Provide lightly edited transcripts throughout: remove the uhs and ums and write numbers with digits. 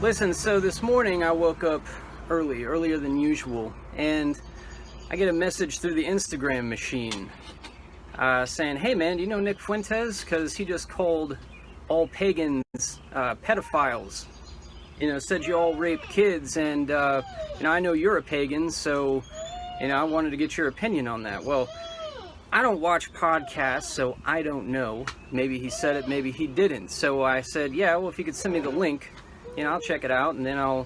Listen, so this morning I woke up earlier than usual, and I get a message through the Instagram machine saying, hey man, do you know Nick Fuentes? Because he just called all pagans pedophiles. You know, said you all rape kids, and I know you're a pagan, so I wanted to get your opinion on that. Well, I don't watch podcasts, so I don't know. Maybe he said it, maybe he didn't. So I said, yeah, well, if you could send me the link, I'll check it out, and then I'll,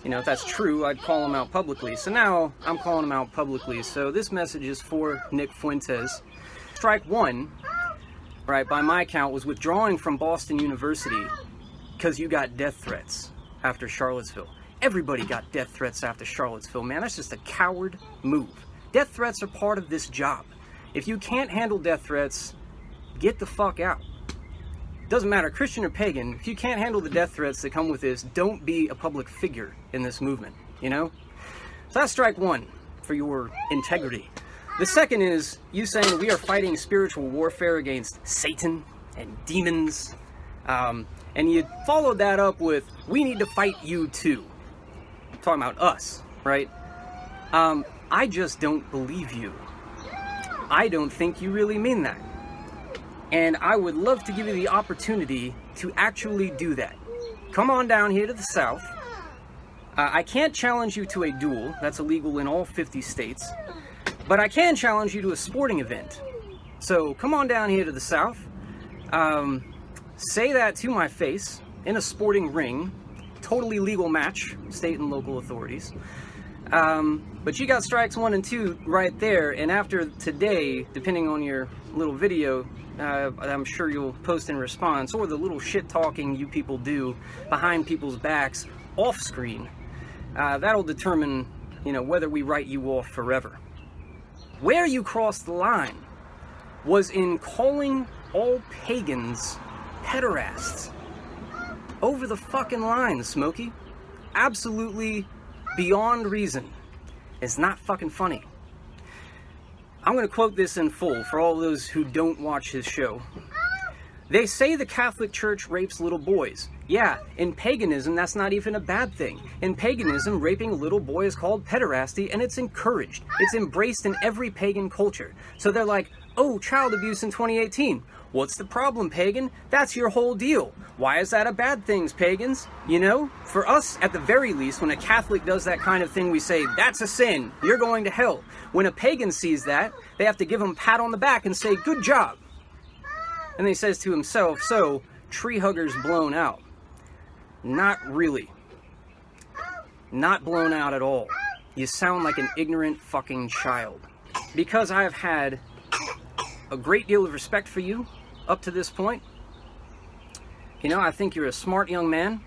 if that's true, I'd call him out publicly. So now I'm calling him out publicly. So this message is for Nick Fuentes. Strike one, right, by my count, was withdrawing from Boston University because you got death threats after Charlottesville. Everybody got death threats after Charlottesville, man. That's just a coward move. Death threats are part of this job. If you can't handle death threats, get the fuck out. Doesn't matter, Christian or pagan, if you can't handle the death threats that come with this, don't be a public figure in this movement, So that's strike one for your integrity. The second is you saying we are fighting spiritual warfare against Satan and demons. And you followed that up with, we need to fight you too. Talking about us, right? I just don't believe you. I don't think you really mean that. And I would love to give you the opportunity to actually do that. Come on down here to the South. I can't challenge you to a duel. That's illegal in all 50 states. But I can challenge you to a sporting event. So come on down here to the South. Say that to my face in a sporting ring. Totally legal match, state and local authorities. But you got strikes 1 and 2 right there. And after today, depending on your little video, I'm sure you'll post in response, or the little shit talking you people do behind people's backs off screen, that'll determine, whether we write you off forever. Where you crossed the line was in calling all pagans pederasts. Over the fucking line, Smokey. Absolutely beyond reason. It's not fucking funny. I'm going to quote this in full for all those who don't watch his show. They say the Catholic Church rapes little boys. Yeah, in paganism, that's not even a bad thing. In paganism, raping a little boy is called pederasty, and it's encouraged. It's embraced in every pagan culture. So they're like, oh, child abuse in 2018. What's the problem, pagan? That's your whole deal. Why is that a bad thing, pagans? For us, at the very least, when a Catholic does that kind of thing, we say, that's a sin. You're going to hell. When a pagan sees that, they have to give him a pat on the back and say, good job. And he says to himself, so, tree huggers blown out. Not really. Not blown out at all. You sound like an ignorant fucking child. Because I have had a great deal of respect for you up to this point. I think you're a smart young man.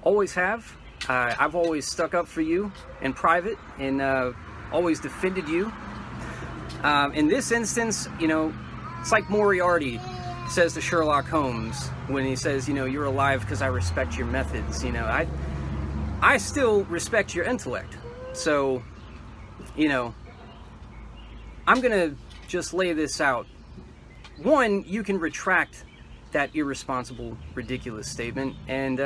Always have. I've always stuck up for you in private and always defended you. In this instance, it's like Moriarty says to Sherlock Holmes when he says, you're alive because I respect your methods. I still respect your intellect. So, I'm going to just lay this out. One, you can retract that irresponsible, ridiculous statement, and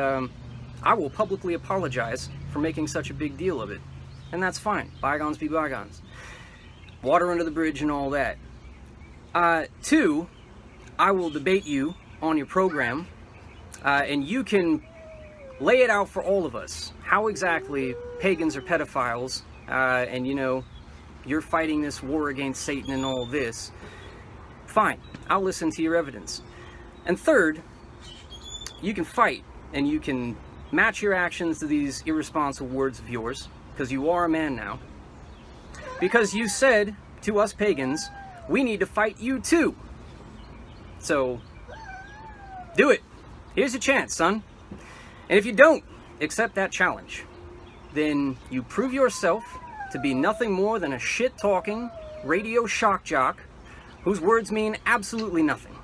I will publicly apologize for making such a big deal of it. And that's fine. Bygones be bygones. Water under the bridge and all that. Two, I will debate you on your program, and you can lay it out for all of us. How exactly pagans are pedophiles, and you're fighting this war against Satan and all this. Fine, I'll listen to your evidence. And third, you can fight, and you can match your actions to these irresponsible words of yours, because you are a man now. Because you said to us pagans, we need to fight you too. So, do it. Here's your chance, son. And if you don't accept that challenge, then you prove yourself to be nothing more than a shit-talking radio shock jock whose words mean absolutely nothing.